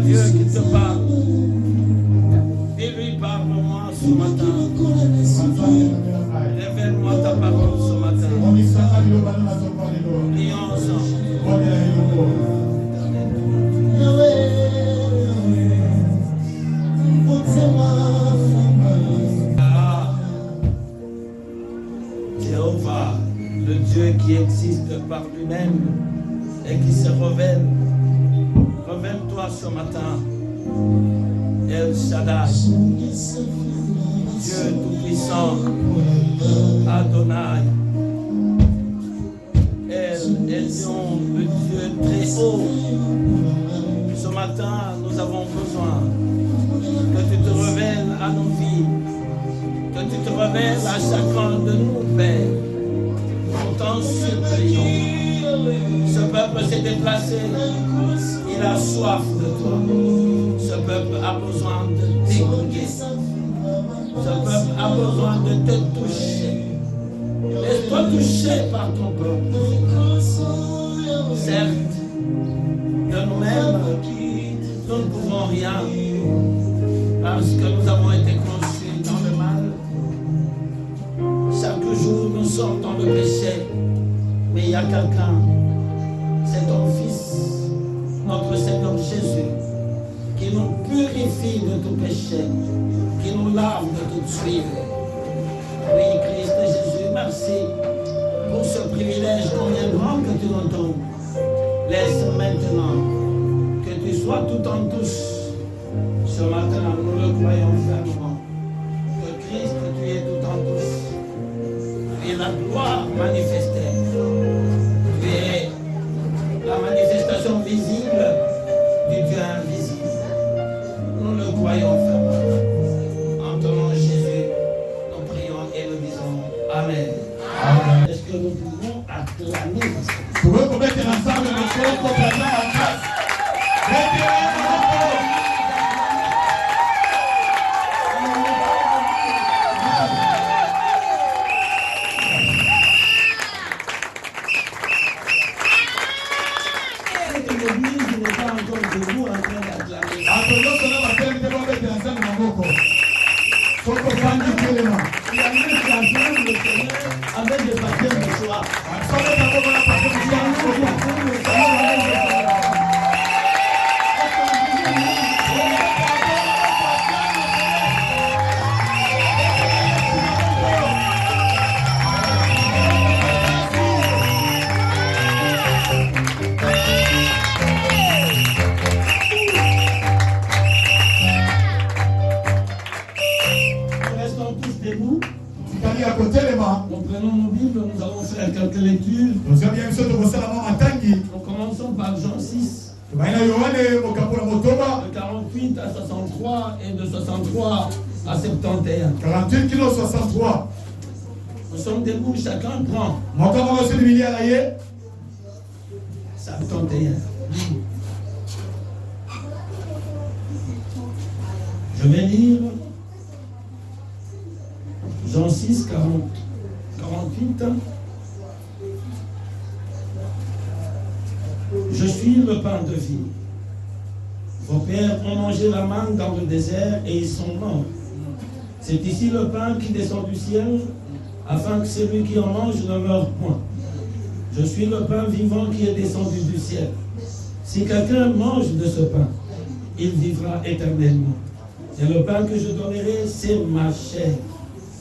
Dieu qui te parle. Dis-lui, parle-moi ce matin. Révèle-moi ta parole ce matin. Prions ensemble. Jéhovah, le Dieu qui existe par lui-même et qui se révèle. Révèle-toi ce matin. El Shaddai, Dieu tout-puissant, Adonai, El Elyon, le Dieu très haut. Ce matin, nous avons besoin que tu te révèles à nos vies, que tu te révèles à chacun de nous, Père. Nous t'en supplions. Ce peuple s'est déplacé, il a soif de toi. Ce peuple a besoin de t'écouter. Ce peuple a besoin de te toucher. Laisse-toi toucher par ton peuple. Certes, de nous-mêmes, nous ne pouvons rien parce que nous avons été conçus dans le mal. Chaque jour, nous sommes dans le péché. Mais il y a quelqu'un, c'est ton Fils, notre Seigneur Jésus, qui nous purifie de tout péché, qui nous lave de toute suite. Oui, Christ Jésus, merci pour ce privilège combien grand que tu nous donnes. Laisse maintenant que tu sois tout en tous. Ce matin, nous le croyons fermement, que Christ, tu es tout en tous. Tu es la gloire manifestée. Tu es la manifestation visible du Dieu invisible. Nous le croyons fermement. En ton nom Jésus, nous prions et nous disons Amen. Amen. Est-ce que nous pouvons acclamer? Vous pouvez mettre ensemble le corps complètement en face. Avec le baptême de joie. Nous prenons nos Bibles, nous allons faire quelques lectures. Nous commençons par Jean 6. De 48 à 63 et de 63 à 71. 48 kg 63. Nous sommes debout, chacun prend. 71. Je vais lire Jean 6, 48. Je suis le pain de vie. Vos pères ont mangé la manne dans le désert et ils sont morts. C'est ici le pain qui descend du ciel, afin que celui qui en mange ne meure point. Je suis le pain vivant qui est descendu du ciel. Si quelqu'un mange de ce pain, il vivra éternellement. Et le pain que je donnerai, c'est ma chair,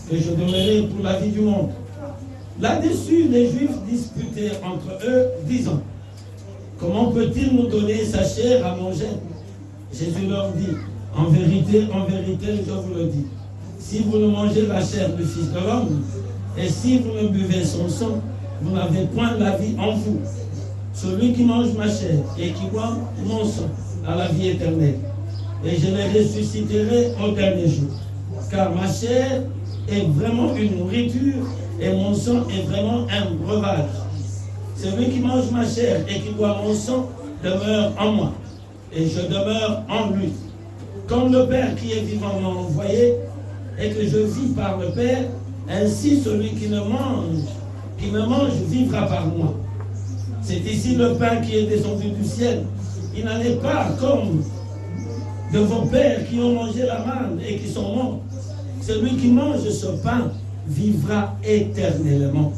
que je donnerai pour la vie du monde. Là-dessus, les Juifs disputaient entre eux, disant, comment peut-il nous donner sa chair à manger? Jésus leur dit, en vérité, je vous le dis, si vous ne mangez la chair du Fils de l'homme, et si vous ne buvez son sang, vous n'avez point la vie en vous. Celui qui mange ma chair et qui boit mon sang a la vie éternelle. Et je les ressusciterai au dernier jour. Car ma chair est vraiment une nourriture et mon sang est vraiment un breuvage. Celui qui mange ma chair et qui boit mon sang demeure en moi, et je demeure en lui. Comme le Père qui est vivant m'a envoyé, et que je vis par le Père, ainsi celui qui me mange vivra par moi. C'est ici le pain qui est descendu du ciel. Il n'en est pas comme de vos pères qui ont mangé la manne et qui sont morts. Celui qui mange ce pain vivra éternellement.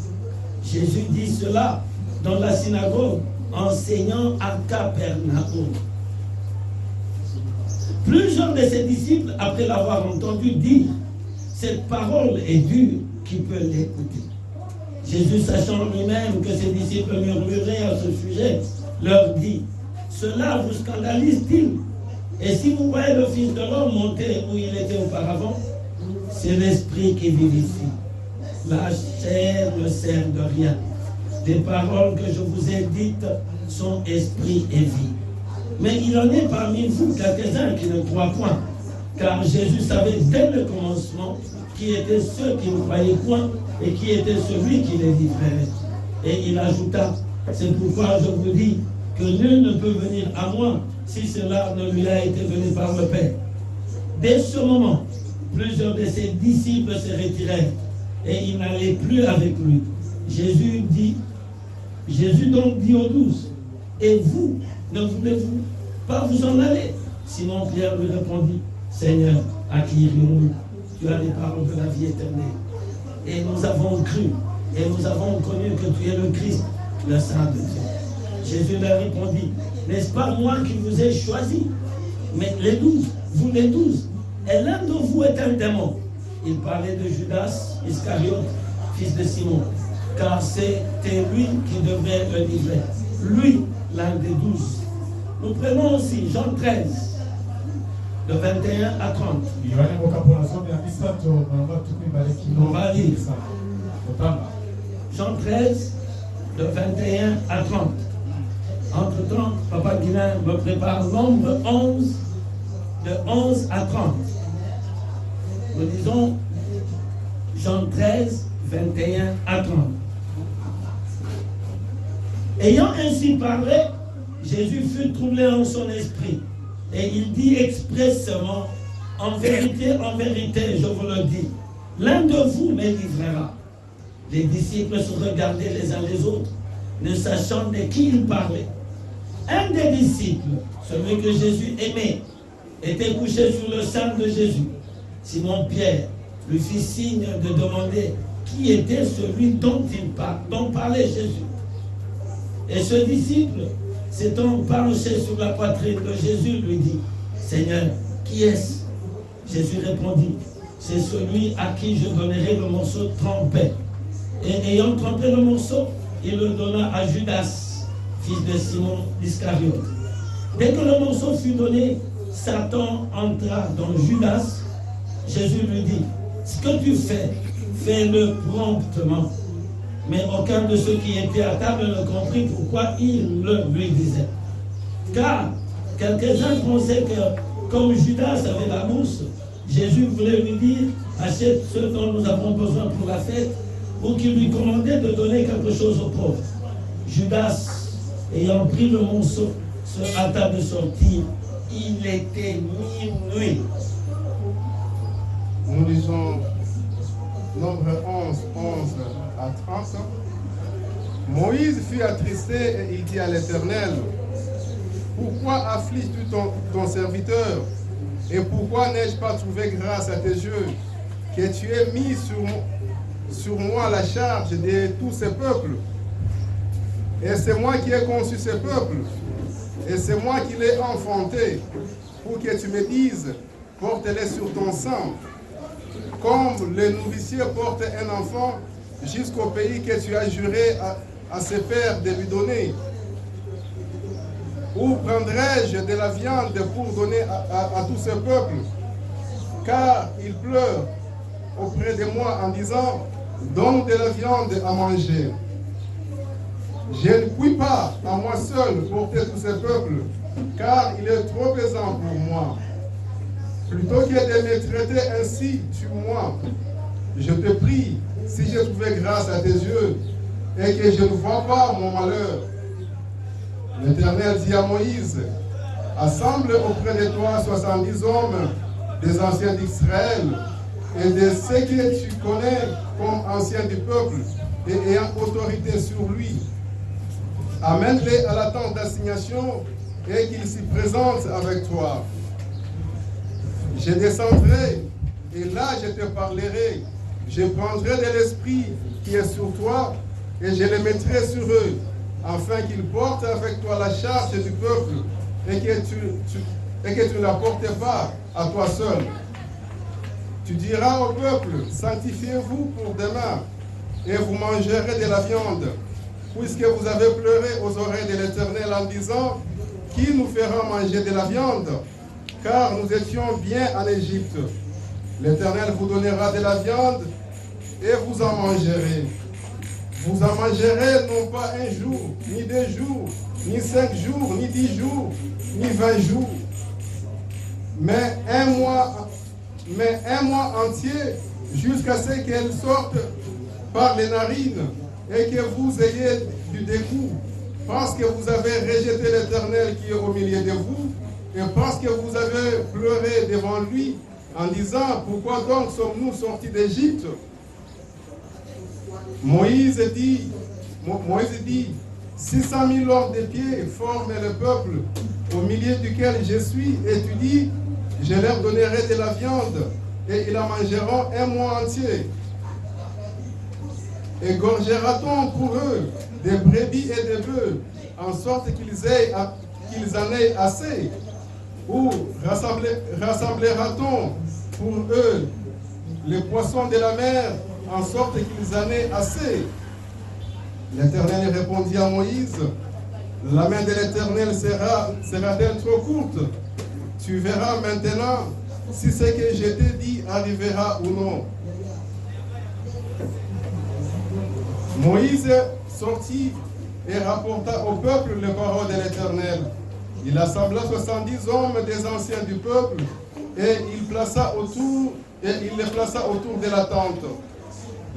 Jésus dit cela dans la synagogue, enseignant à Capernaum. Plusieurs de ses disciples, après l'avoir entendu dire, cette parole est dure, qui peut l'écouter? Jésus, sachant lui-même que ses disciples murmuraient à ce sujet, leur dit, cela vous scandalise-t-il? Et si vous voyez le Fils de l'homme monter où il était auparavant, c'est l'esprit qui vivifie. La chair ne sert de rien. Les paroles que je vous ai dites sont esprit et vie. Mais il en est parmi vous quelques-uns qui ne croient point, car Jésus savait dès le commencement qui étaient ceux qui ne croyaient point et qui était celui qui les livrerait. Et il ajouta, c'est pourquoi je vous dis que nul ne peut venir à moi si cela ne lui a été donné par le Père. Dès ce moment, plusieurs de ses disciples se retirèrent et ils n'allaient plus avec lui. Jésus donc dit aux 12, et vous, ne voulez-vous pas vous en aller? Simon-Pierre lui répondit, Seigneur, à qui irions-nous? Tu as les paroles de la vie éternelle. Et nous avons cru, et nous avons connu que tu es le Christ, le Saint de Dieu. Jésus leur répondit, n'est-ce pas moi qui vous ai choisi? Mais les 12, vous les 12, et l'un de vous est un démon. Il parlait de Judas Iscariote, fils de Simon, car c'était lui qui devait le livrer. Lui, l'un des 12. Nous prenons aussi Jean 13, de 21 à 30. On va lire. Jean 13, de 21 à 30. Entre-temps, Papa Guilain me prépare nombre 11, de 11 à 30. Nous disons Jean 13, 21 à 30. Ayant ainsi parlé, Jésus fut troublé en son esprit. Et il dit expressément, en vérité, je vous le dis, l'un de vous me livrera. Les disciples se regardaient les uns les autres, ne sachant de qui il parlait. Un des disciples, celui que Jésus aimait, était couché sur le sein de Jésus. Simon-Pierre lui fit signe de demander qui était celui dont parlait Jésus. Et ce disciple, s'étant penché sur la poitrine de Jésus, lui dit, Seigneur, qui est-ce? Jésus répondit, c'est celui à qui je donnerai le morceau trempé. Et ayant trempé le morceau, il le donna à Judas, fils de Simon Iscariote. Dès que le morceau fut donné, Satan entra dans Judas. Jésus lui dit, ce que tu fais, fais-le promptement. Mais aucun de ceux qui étaient à table ne comprit pourquoi il le lui disait. Car quelques-uns pensaient que, comme Judas avait la mousse, Jésus voulait lui dire, achète ce dont nous avons besoin pour la fête, ou qu'il lui commandait de donner quelque chose aux pauvres. Judas, ayant pris le morceau, se hâta de sortir. Il était minuit. Nous lisons Nombre 11, 11 à 30. Moïse fut attristé et il dit à l'Éternel, pourquoi affliges-tu ton serviteur? Et pourquoi n'ai-je pas trouvé grâce à tes yeux, que tu aies mis sur moi la charge de tous ces peuples? Et c'est moi qui ai conçu ces peuples, et c'est moi qui les ai enfantés, pour que tu me dises, porte-les sur ton sang, comme le nourricier porte un enfant jusqu'au pays que tu as juré à ses pères de lui donner. Où prendrai-je de la viande pour donner à tous ces peuples? Car ils pleurent auprès de moi en disant, donne de la viande à manger. Je ne puis pas à moi seul porter tous ces peuples, car il est trop pesant pour moi. Plutôt que de me traiter ainsi, tue-moi. Je te prie, si j'ai trouvé grâce à tes yeux, et que je ne vois pas mon malheur. L'Éternel dit à Moïse, assemble auprès de toi 70 hommes, des anciens d'Israël, et de ceux que tu connais comme anciens du peuple, et ayant autorité sur lui. Amène-les à la tente d'assignation, et qu'ils s'y présentent avec toi. Je descendrai, et là je te parlerai. Je prendrai de l'esprit qui est sur toi, et je le mettrai sur eux, afin qu'ils portent avec toi la charge du peuple, et que tu ne la portes pas à toi seul. Tu diras au peuple, sanctifiez-vous pour demain, et vous mangerez de la viande, puisque vous avez pleuré aux oreilles de l'Éternel en disant, qui nous fera manger de la viande? Car nous étions bien en Égypte. L'Éternel vous donnera de la viande, et vous en mangerez. Vous en mangerez non pas un jour, ni 2 jours, ni 5 jours, ni 10 jours, ni 20 jours, mais un mois entier, jusqu'à ce qu'elle sorte par les narines et que vous ayez du dégoût, parce que vous avez rejeté l'Éternel qui est au milieu de vous, et parce que vous avez pleuré devant lui en disant, pourquoi donc sommes-nous sortis d'Égypte? Moïse dit, 600 000 hommes de pied forment le peuple au milieu duquel je suis, et tu dis, je leur donnerai de la viande, et ils la mangeront un mois entier. Égorgera-t-on pour eux des brebis et des bœufs, en sorte qu'ils en aient assez? Ou rassemblera-t-on pour eux les poissons de la mer, en sorte qu'ils en aient assez? L'Éternel répondit à Moïse, la main de l'Éternel sera-t-elle trop courte? Tu verras maintenant si ce que je t'ai dit arrivera ou non. Moïse sortit et rapporta au peuple les paroles de l'Éternel. Il assembla 70 hommes des anciens du peuple, et il les plaça autour de la tente.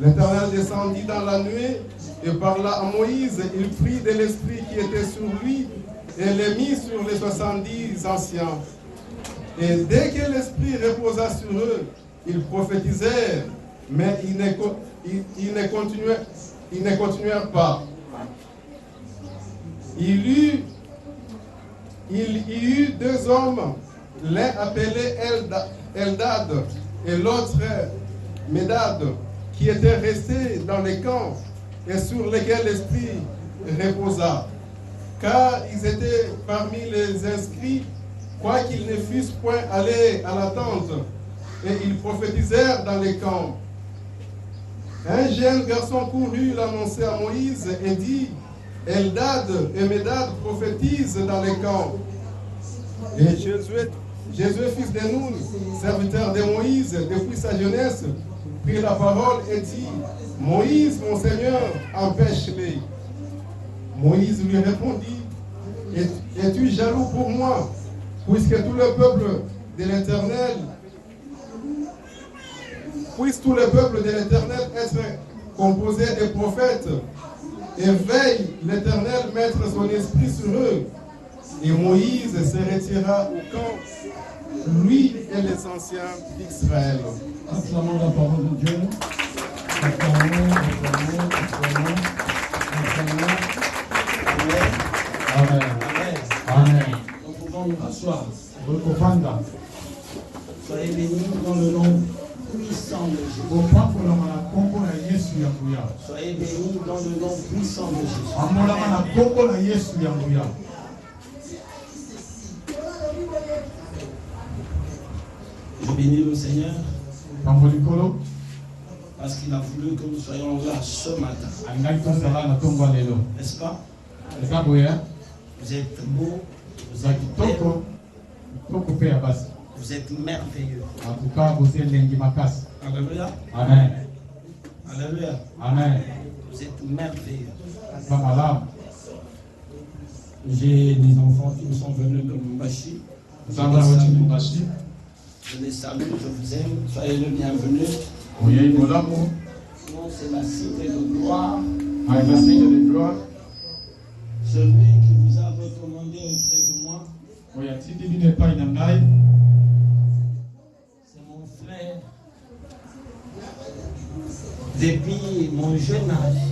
L'Éternel descendit dans la nuée et parla à Moïse. Il prit de l'esprit qui était sur lui et le mit sur les 70 anciens. Et dès que l'esprit reposa sur eux, ils prophétisèrent, mais ils ne continuèrent pas. Il y eut 2 hommes, l'un appelé Eldad et l'autre Médad, qui étaient restés dans les camps et sur lesquels l'esprit reposa. Car ils étaient parmi les inscrits, quoiqu'ils ne fussent point allés à la tente, et ils prophétisèrent dans les camps. Un jeune garçon courut l'annoncer à Moïse et dit, Eldad et Médad prophétisent dans les camps. Et Josué, fils de Nun, serviteur de Moïse depuis sa jeunesse, prit la parole et dit, Moïse, mon Seigneur, empêche-les. Moïse lui répondit, es-tu jaloux pour moi, puisque tout le peuple de l'Éternel, puisse tout le peuple de l'Éternel être composé de prophètes, et veille l'Éternel mettre son esprit sur eux. Et Moïse se retira au camp, lui et les anciens d'Israël. Acclamons la parole de Dieu. Acclamons. Amen. Amen. Nous pouvons nous rasseoir. Soyez bénis dans le nom puissant de Jésus. Soyez bénis dans le nom puissant de Jésus. Je bénis le Seigneur parce qu'il a voulu que nous soyons là ce matin. N'est-ce pas? Vous êtes beaux, vous êtes belles, vous êtes merveilleux. Alléluia. Amen. Alléluia. Amen. Vous êtes merveilleux. J'ai des enfants qui me sont venus de Mumbashi. Je les salue, je vous aime, soyez le bienvenu. Non, c'est la cité de gloire. Celui qui vous a recommandé auprès de moi, c'est mon frère. Depuis mon jeune âge,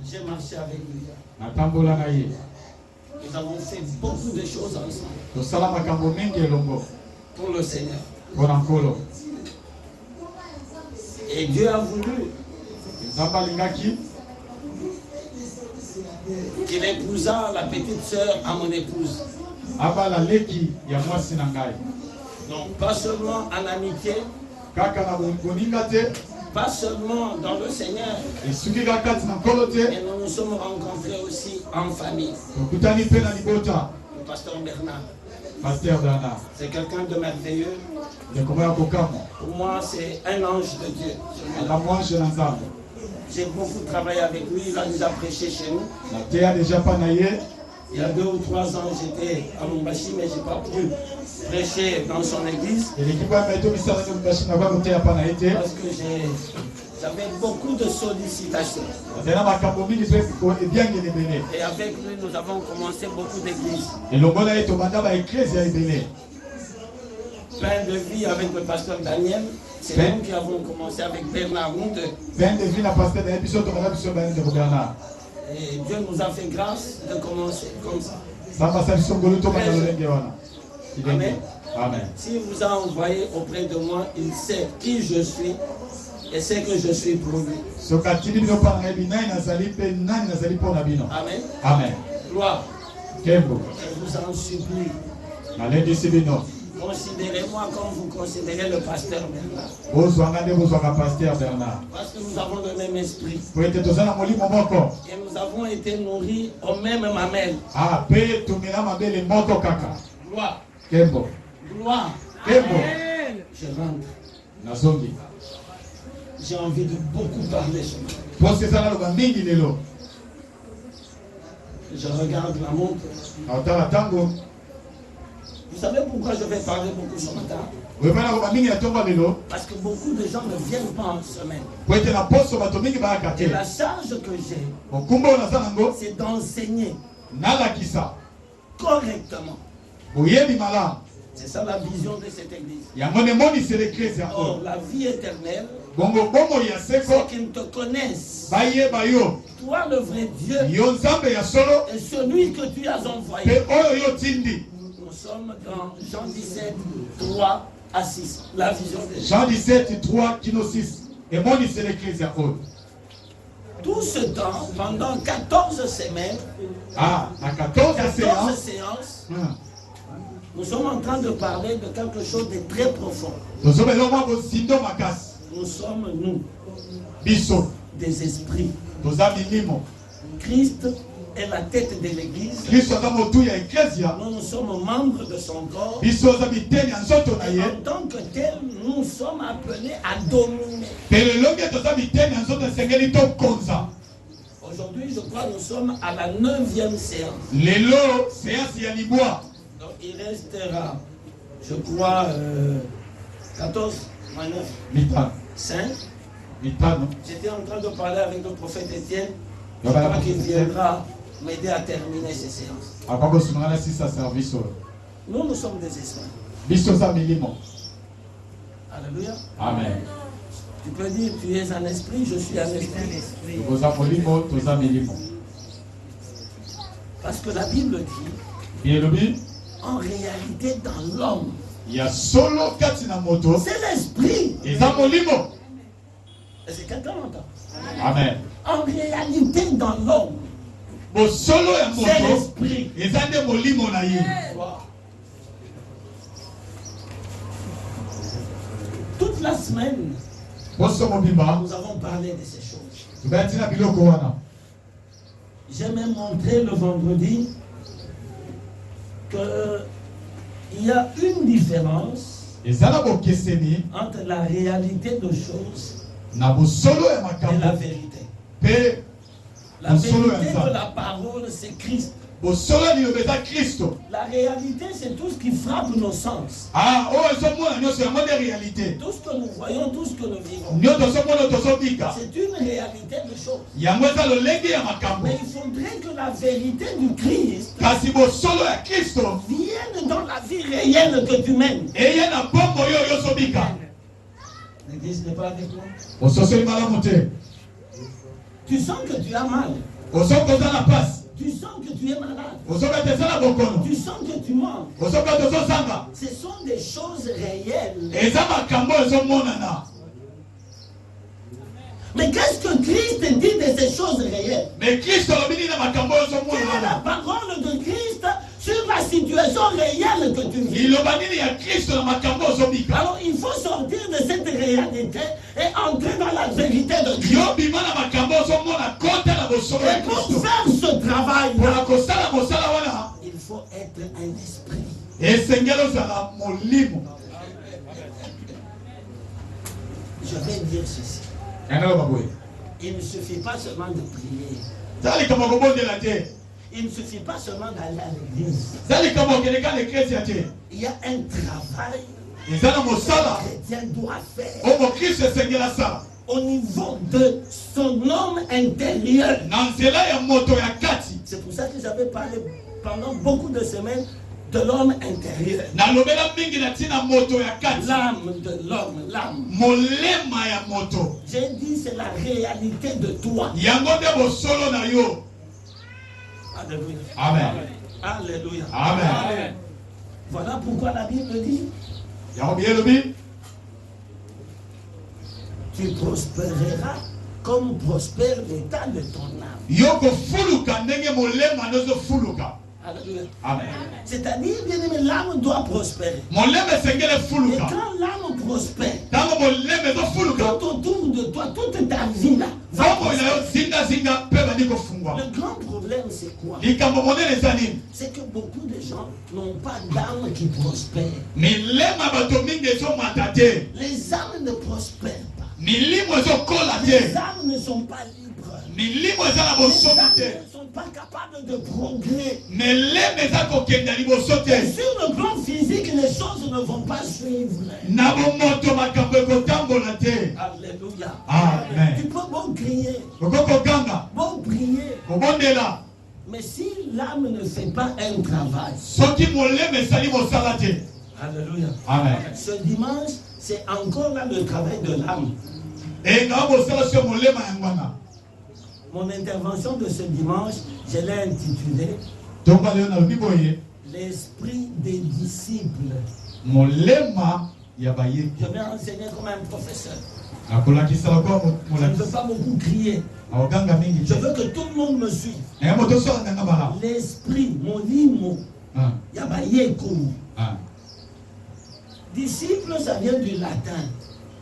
j'ai marché avec lui. Nous avons fait beaucoup de choses ensemble. pour le Seigneur. Pour Ankolo. Et Dieu a voulu qu'il épousa la petite sœur à mon épouse. Donc pas seulement en amitié, pas seulement dans le Seigneur, mais nous nous sommes rencontrés aussi en famille. Le pasteur Bernard, c'est quelqu'un de merveilleux. Pour moi, c'est un ange de Dieu. J'ai beaucoup travaillé avec lui, il nous a prêché chez nous. Il y a 2 ou 3 ans, j'étais à Mumbashi, mais je n'ai pas pu prêcher dans son église. Parce que j'avais beaucoup de sollicitations. Et avec lui, nous avons commencé beaucoup d'églises. Pain de vie avec le pasteur Daniel. C'est nous qui avons commencé avec Bernard, nous deux. Et Dieu nous a fait grâce de commencer comme ça. Amen. Amen. S'il vous a envoyé auprès de moi, il sait qui je suis et sait que je suis pour lui. Amen. Amen. Gloire. Je vous en supplie. Considérez-moi comme vous considérez le pasteur Bernard. Parce que nous avons le même esprit. Et nous avons été nourris au même mamelle. Gloire. Gloire. Amen. Je rentre. J'ai envie de beaucoup parler ce matin. Je regarde la montre. Vous savez pourquoi je vais parler beaucoup ce matin? Parce que beaucoup de gens ne viennent pas en semaine. Et la charge que j'ai, c'est d'enseigner correctement. C'est ça la vision de cette église. Or, la vie éternelle, c'est qu'ils te connaissent. Toi, le vrai Dieu, et celui que tu as envoyé. Nous sommes dans Jean 17, 3 à 6. La vision de Jean 17, 3, Kino 6. Et moi, c'est l'église à Aude. Tout ce temps, pendant 14 semaines, à 14 séances, nous sommes en train de parler de quelque chose de très profond. Nous sommes, nous, des esprits. Christ est la tête de l'église. Nous sommes membres de son corps. Et en tant que tel, nous sommes appelés à dominer. Aujourd'hui, je crois que nous sommes à la 9e séance. Donc il restera, je crois, 14 moins 9. 5. J'étais en train de parler avec le prophète Étienne. Je crois qu'il viendra m'aider à terminer ces séances. Nous sommes des esprits. Alléluia. Amen. Tu peux dire, tu es un esprit, je suis un esprit. Parce que la Bible dit, en réalité, dans l'homme, c'est l'esprit. Et c'est quelqu'un l'entend. Amen. En réalité, dans l'homme, c'est l'esprit. Toute la semaine, nous avons parlé de ces choses. J'ai même montré le vendredi qu'il y a une différence entre la réalité de choses et la vérité. La vérité de la parole, c'est Christ. La réalité, c'est tout ce qui frappe nos sens. Tout ce que nous voyons, tout ce que nous vivons. C'est une réalité de choses. Mais il faudrait que la vérité du Christ vienne dans la vie réelle que tu mènes. L'église n'est pas avec toi. Tu sens que tu as mal. Tu sens que tu es malade. Tu sens que tu manques. Ce sont des choses réelles. Mais qu'est-ce que Christ dit de ces choses réelles? Quelle est la parole de Christ sur la situation réelle que tu vis? Alors il faut sortir de cette réalité et entrer dans la vérité de Dieu. Et pour faire ce travail, il faut être un esprit. Je vais dire ceci. Il ne suffit pas seulement de prier. Il ne suffit pas seulement d'aller à l'église. Il y a un travail que le chrétien doit faire au niveau de son homme intérieur. C'est pour ça que j'avais parlé pendant beaucoup de semaines de l'homme intérieur. L'âme de l'homme, l'âme. J'ai dit c'est la réalité de toi. Alléluia. Amen. Alléluia. Amen. Voilà pourquoi la Bible dit tu prospéreras comme prospère l'état de ton âme. Alléluia. Amen. C'est-à-dire, bien aimé, l'âme doit prospérer. Et quand l'âme prospère, tout autour de toi, toute ta vie là, le grand problème c'est quoi? C'est que beaucoup de gens n'ont pas d'âme qui prospère. Les âmes ne prospèrent pas. Les âmes ne sont pas libres. Les âmes ne sont pas capables de progrès. Et sur le plan physique, les choses ne vont pas suivre. Alléluia. Amen. Tu peux beau crier, beau prier, mais si l'âme ne fait pas un travail. Alléluia. Amen. Ce dimanche, c'est encore là le travail de l'âme. Mon intervention de ce dimanche, je l'ai intitulée l'esprit des disciples. Je vais enseigner comme un professeur. Je ne veux pas beaucoup crier. Je veux que tout le monde me suive. L'esprit, mon limo, yabaye koum. Disciple, ça vient du latin.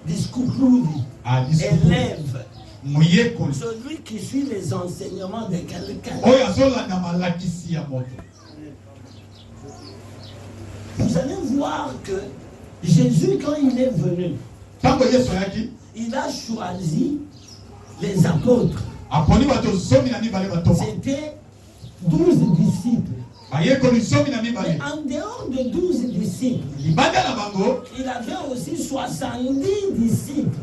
Discupluri, élève. Celui qui suit les enseignements de quelqu'un. Vous allez voir que Jésus, quand il est venu, il a choisi les apôtres. C'était 12 disciples. Mais en dehors de 12 disciples, il avait aussi 70 disciples.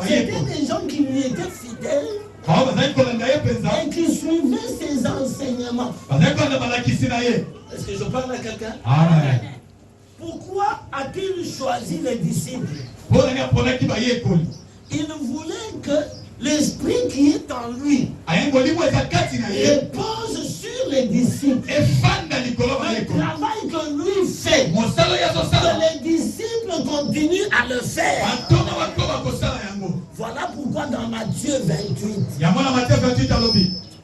C'était des gens qui lui étaient fidèles et qui suivaient ses enseignements. Est-ce que je parle à quelqu'un? Amen. Pourquoi a-t-il choisi les disciples? Il voulait que l'esprit qui est en lui repose sur les disciples. Le travail que lui fait, que les disciples continuent à le faire. Voilà pourquoi dans Matthieu 28,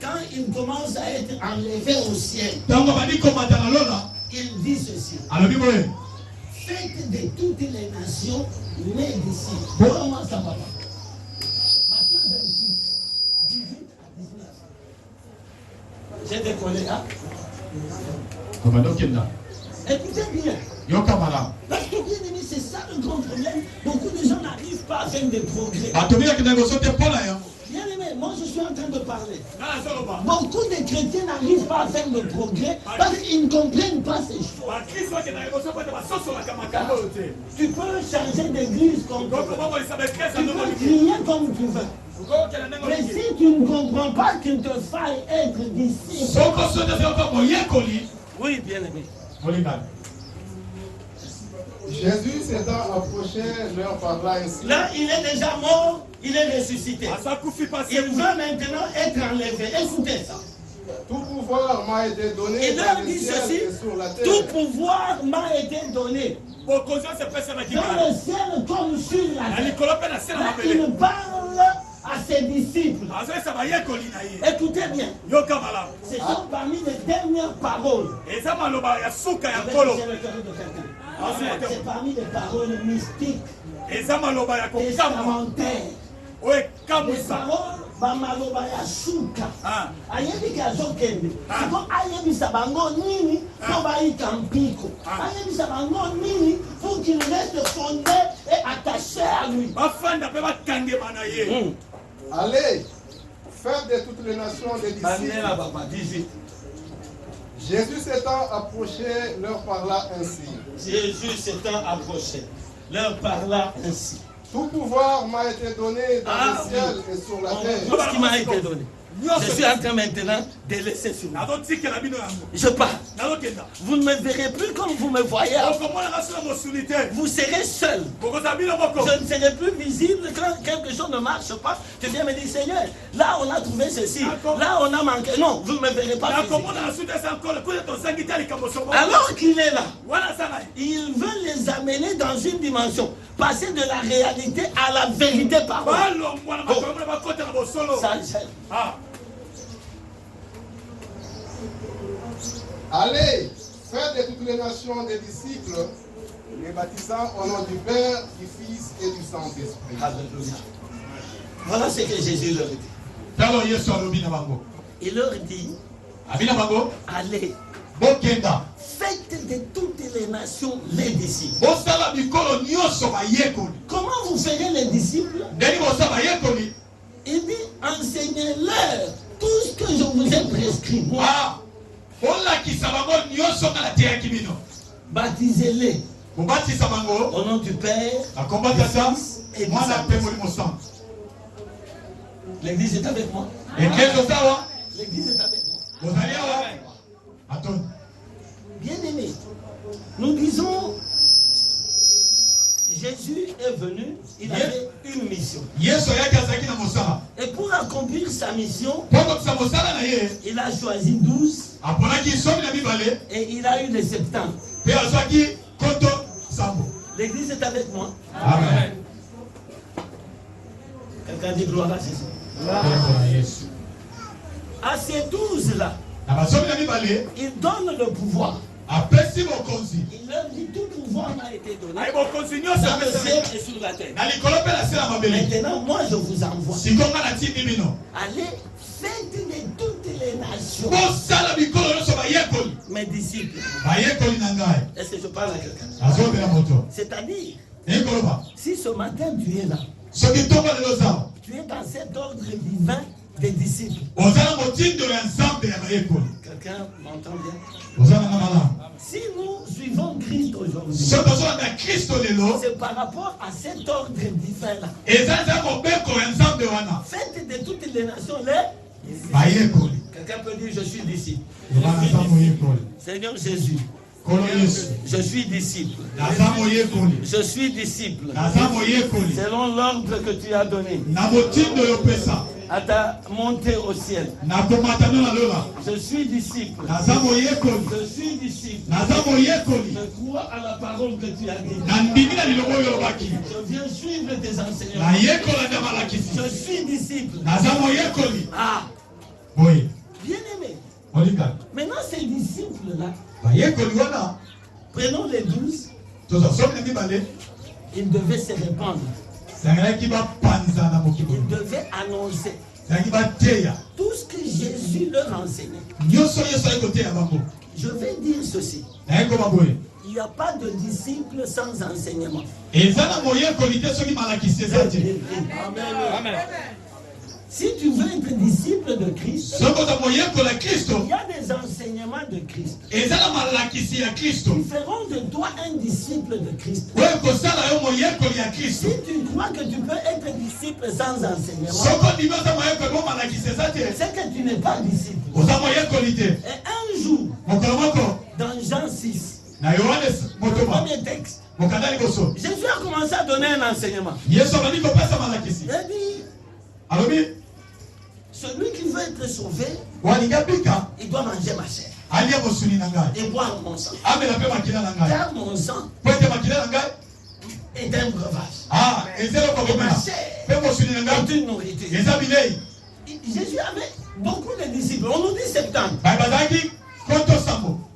quand il commence à être enlevé au ciel, il dit ceci: faites de toutes les nations mes disciples. Comment ça va? Matthieu 28, 18 à 19. J'ai décollé, hein? Écoutez bien. Parce que bien aimé, c'est ça le grand problème. Beaucoup de gens n'arrivent pas à faire des progrès. Bien aimé, moi je suis en train de parler. Beaucoup de chrétiens n'arrivent pas à faire de progrès parce qu'ils ne comprennent pas ces choses. Tu peux changer d'église comme tu veux. Tu peux crier comme tu veux. Mais si tu ne comprends pas qu'il te faille être disciple. Oui, bien aimé. Jésus s'étant approché leur parla ainsi. Là, il est déjà mort. Il est ressuscité. Il veut maintenant être enlevé. Écoutez ça. Tout pouvoir m'a été donné Il dans leur le dit ciel ceci. et sur la terre. Tout pouvoir m'a été donné. Dans le ciel comme sur la terre. Là, il parle à ses disciples. Écoutez bien. Ce sont parmi les dernières paroles. C'est parmi les paroles mystiques. Testamentaires. Les paroles bamaloba ya suka. Ayebi kazokende. Siko ayebisa bango nini po baika mpiko. Ayebisa bango nini pour qu'il reste fondé et attaché à lui. Allez, faites de toutes les nations des disciples. Jésus s'étant approché, leur parla ainsi. Jésus s'étant approché, leur parla ainsi. Tout pouvoir m'a été donné dans le ciel et sur la terre. Tout ce qui m'a été donné. Je suis en train maintenant de laisser sur moi. Je pars. Vous ne me verrez plus comme vous me voyez. Vous serez seul. Je ne serai plus visible quand quelque chose ne marche pas. Tu viens me dire, Seigneur, là on a trouvé ceci. Là on a manqué. Non, vous ne me verrez pas visible. Alors qu'il est là, il veut les amener dans une dimension. Passer de la réalité à la vérité parole. Ça gêne. Allez, faites de toutes les nations des disciples, les baptisant au nom du Père, du Fils et du Saint-Esprit. Alléluia. Voilà ce que Jésus leur dit. Il leur dit, allez, faites de toutes les nations les disciples. Comment vous ferez les disciples? Il dit, enseignez-leur tout ce que je vous ai prescrit. Moi. Baptisez-les au nom du Père, du Fils et du Saint-Esprit. L'église est avec moi. L'église est avec moi. Bien aimé, nous disons, Jésus est venu, il avait une mission. Et pour accomplir sa mission, il a choisi 12 et il a eu les 70. L'église est avec moi. Amen. Quelqu'un dit gloire à Jésus. À ces 12-là, il donne le pouvoir. Il leur dit tout pouvoir m'a été donné dans le ciel et sur la terre. Maintenant, moi je vous envoie. Allez, faites de toutes les nations mes disciples. Est-ce que je parle à quelqu'un? C'est-à-dire, si ce matin tu es là, tu es dans cet ordre divin des disciples. Quelqu'un m'entend bien? Si nous suivons Christ aujourd'hui, c'est par rapport à cet ordre divin-là. Faites de toutes les nations les disciples. Quelqu'un peut dire, je suis disciple. Seigneur Jésus, je suis disciple. Je suis disciple. Selon l'ordre que tu as donné à ta montée au ciel. Je suis disciple. Je suis disciple. Je crois à la parole que tu as dit. Je viens suivre tes enseignements. Je suis disciple. Ah, bien aimé. Maintenant, ces disciples-là, prenons les 12, ils devaient se répandre. Ils devaient annoncer tout ce que Jésus leur enseignait. Je vais dire ceci. Il n'y a pas de disciple sans enseignement. Amen. Si tu veux être disciple de Christ, il y a des enseignements de Christ qui feront de toi un disciple de Christ. Si tu crois que tu peux être disciple sans enseignement, c'est que tu n'es pas disciple. Et un jour, dans Jean 6, Le premier texte. Jésus a commencé à donner un enseignement. Il a dit, celui qui veut être sauvé, il doit manger ma chair et boire mon sang. Car mon sang est un breuvage. Et ma chair est une nourriture. Jésus avait beaucoup de disciples. On nous dit 70.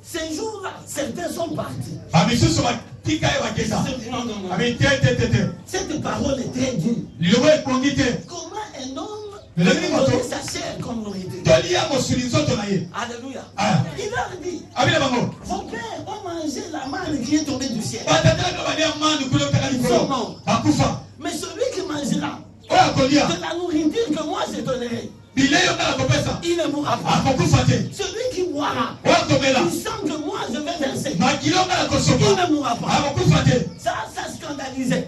Ces jours-là, certains sont partis. Cette parole est très dure. Comment un homme peut donner sa chair comme nourriture? Alléluia. Il leur dit, vos pères ont mangé la manne qui est tombée du ciel. Ils sont morts. Mais celui qui mangera de la nourriture que moi je donnerai, il ne mourra pas. Celui qui boira du sang que moi je vais verser, il ne mourra pas. Ça scandalisait.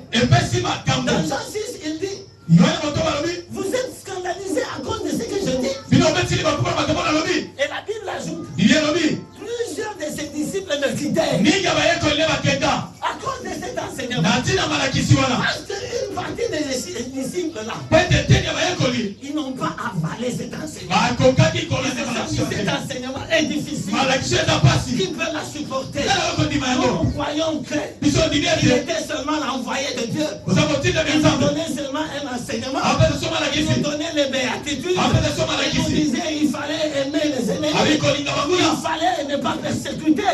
Dans Jean 6, il dit, vous êtes scandalisés à cause de ce que je dis. Et la Bible ajoute, plusieurs de ses disciples le quittèrent à cause de cet enseignement. Parce qu'une partie des disciples là, ils n'ont pas avalé cet enseignement. Cet enseignement est difficile. Qui peut la supporter? Nous croyons qu'il était seulement l'envoyé de Dieu. Il nous donnait seulement un enseignement. Il nous donnait les béatitudes. Il nous disait il fallait aimer les ennemis. Il fallait ne pas persécuter.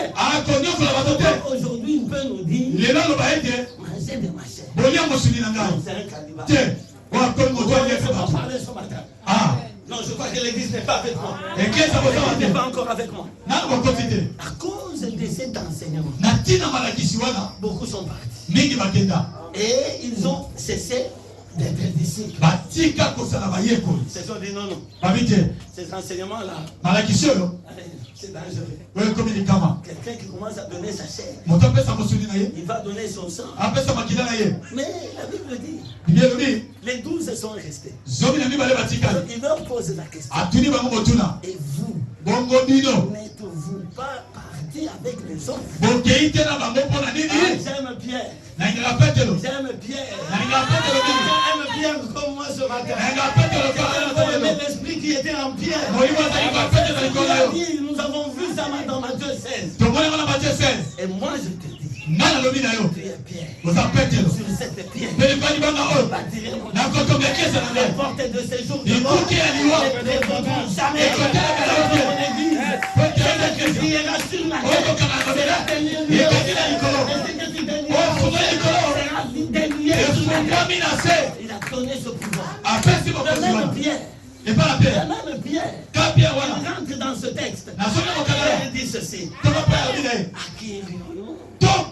Aujourd'hui, il peut nous dire manger de ma chair. C'est un cannibale. Non, je crois que l'église n'est pas avec moi. L'église n'est pas encore avec moi. À cause de cet enseignement, beaucoup sont partis. Et ils ont cessé d'être disciples. Ils se sont dit non, non. Ces enseignements-là, c'est dangereux. Quelqu'un qui commence à donner sa chair, il va donner son sang. Mais la Bible dit, les 12 sont restés. Il leur pose la question. Et vous, n'êtes-vous pas partis avec les autres? J'aime Pierre. J'aime Pierre. J'aime Pierre comme moi ce matin. J'aime l'esprit qui était en Pierre. Nous avons vu ça dans Matthieu 16. Et moi je te dis, tu es Pierre. Sur cette pierre, je bâtirai mon église. Les portes de ces jours de mort ne dévoreront jamais mon église. C'est ce qui criera sur la terre. C'est la dernière nuit. Et ce que tu béniras sera délié sur la terre. Il a donné ce pouvoir. De même Pierre. Et pas la Pierre. Même Pierre. Quand Pierre rentre dans ce texte, il dit ceci. À qui irions-nous? Toi,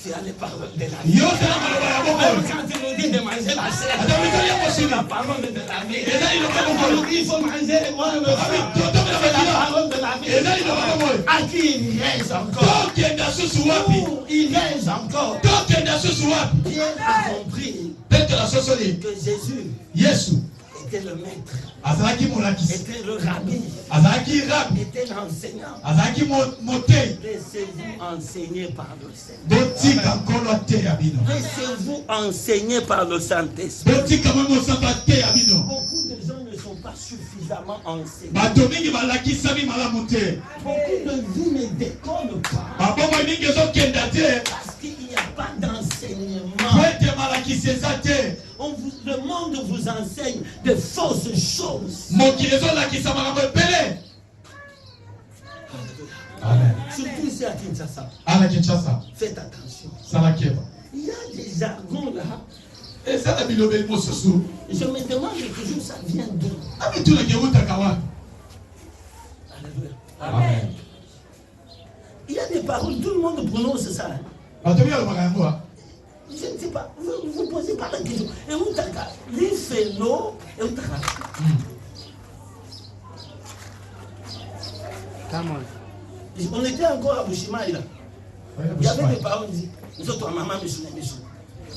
tu as les paroles de la vie. Même quand tu nous dis de manger la chair, la parole de la vie. Il faut manger la parole de la vie. À qui irais-je encore? Où irais-je encore? Pierre a compris que Jésus était le maître, était le rabbi, était l'enseignant. Laissez-vous enseigner par le Seigneur. Laissez-vous enseigner par le Saint-Esprit. Beaucoup de gens ne sont pas suffisamment enseignés. Beaucoup de vies ne décollent pas parce qu'il n'y a pas d'enseignement. Le monde vous enseigne de fausses choses. Amen. Surtout ici à Kinshasa. Faites attention. Il y a des jargons là. Je me demande toujours ça vient d'où. Amen. Il y a des paroles, tout le monde prononce ça. Je ne sais pas, vous posez pas la question. Et où t'as les phénos et où t'as. On était encore à Bushima là. Il y avait des paroles ici. Nous autres, maman,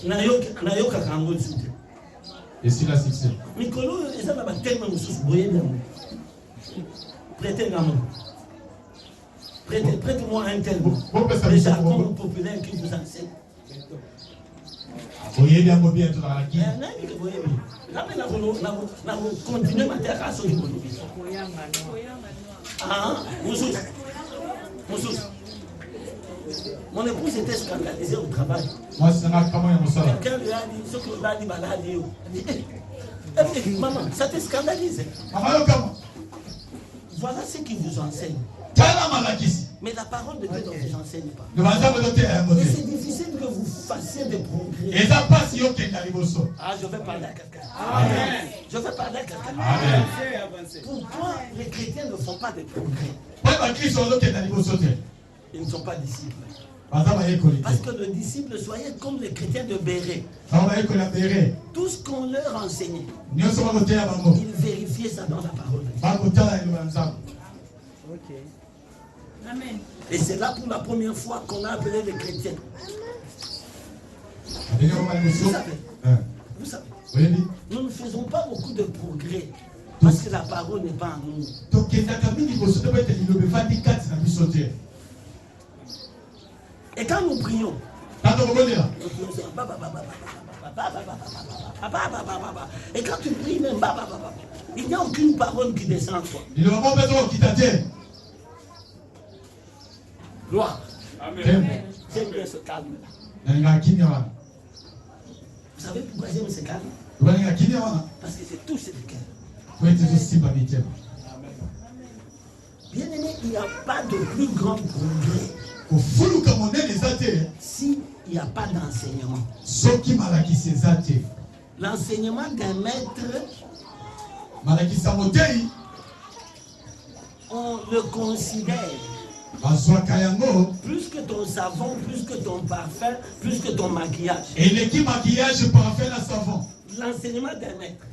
Nayoka Kango Tsude. Et si la succès. Mikolo, ils ont un thème où ils boyé bien. Prêtez la main. Prêtez-moi un tel mot. Le jargon populaire qui vous enseigne. Voyez bien bien tout dans la guide. Continuez ma terre à son Ah, mon épouse était scandalisée au travail. Moi, c'est un comment il y a quelqu'un lui a dit, ce que l'on a dit, maladie. Elle dit, maman, ça te scandalise. Voilà ce qui vous enseigne. Mais la parole de Dieu ne vous enseigne pas. Et c'est difficile que vous fassiez des progrès. Ah, je vais parler à quelqu'un. Je vais parler à quelqu'un. Pourquoi les chrétiens ne font pas de progrès? Ils ne sont pas disciples. Parce que le disciple, soyez comme les chrétiens de Béret. Tout ce qu'on leur enseignait, ils vérifiaient ça dans la parole de Dieu. Amen. Et c'est là pour la première fois qu'on a appelé les chrétiens. Vous savez, nous ne faisons pas beaucoup de progrès parce que la parole n'est pas en nous. Et quand nous prions, et quand tu pries même, il n'y a aucune parole qui descend en toi. Gloire. Amen. J'aime bien ce calme-là. Vous savez pourquoi j'aime ce calme? Parce que c'est tout ce cœur. Bien aimé, il n'y a pas de plus grand progrès s'il n'y a pas d'enseignement. L'enseignement d'un maître, on le considère plus que ton savon, plus que ton parfum, plus que ton maquillage. Et l'équipe maquillage, parfum, la savon. L'enseignement d'un maître.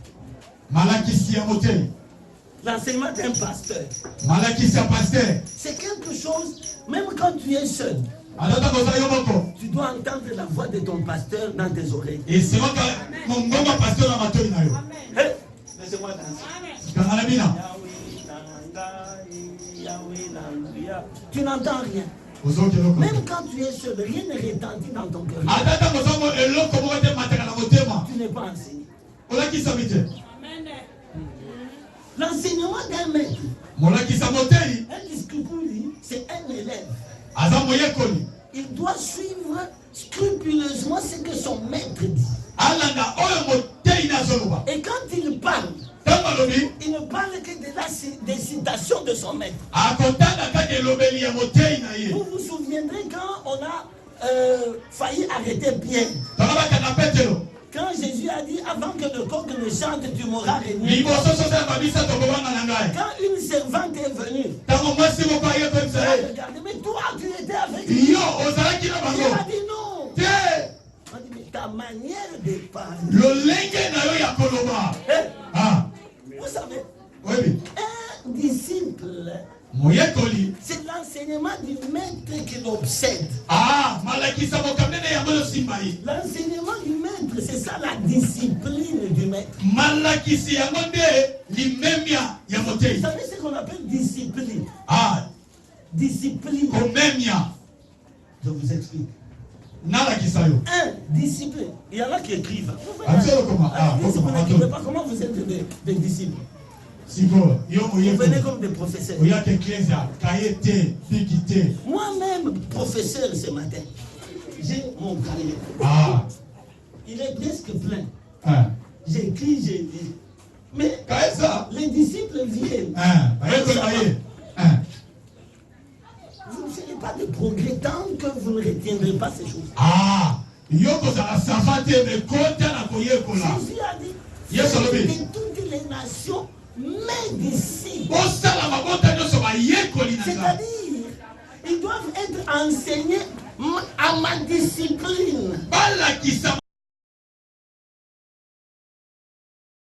L'enseignement d'un pasteur. C'est quelque chose, même quand tu es seul, tu dois entendre la voix de ton pasteur dans tes oreilles. Et c'est moi laissez-moi danser. Tu n'entends rien. Même quand tu es seul, rien ne retentit dans ton cœur. Tu n'es pas enseigné. L'enseignement d'un maître, un disciple, c'est un élève. Il doit suivre scrupuleusement ce que son maître dit. Et quand il parle, il ne parle que des citations de son maître. Vous vous souviendrez quand on a failli arrêter Pierre. Quand Jésus a dit, avant que le coq ne chante, tu m'auras régné. Quand une servante est venue, regardez, mais toi tu étais avec lui. Il a dit non. On dit, mais ta manière de parler. Vous savez, un disciple, c'est l'enseignement du maître qui l'obsède. L'enseignement du maître, c'est ça la discipline du maître. Vous savez ce qu'on appelle discipline? Discipline. Je vous explique. Discipline. Il y en a qui écrivent. Vous n'écrivez pas, comment vous êtes des disciples? Vous venez comme des professeurs. Moi-même, professeur ce matin, j'ai mon cahier. Il est presque plein. J'écris, j'ai dit. Mais les disciples viennent. Vous ne ferez pas de progrès tant que vous ne retiendrez pas ces choses. Jésus a dit, de toutes les nations, mes disciples. C'est-à-dire, ils doivent être enseignés à ma discipline.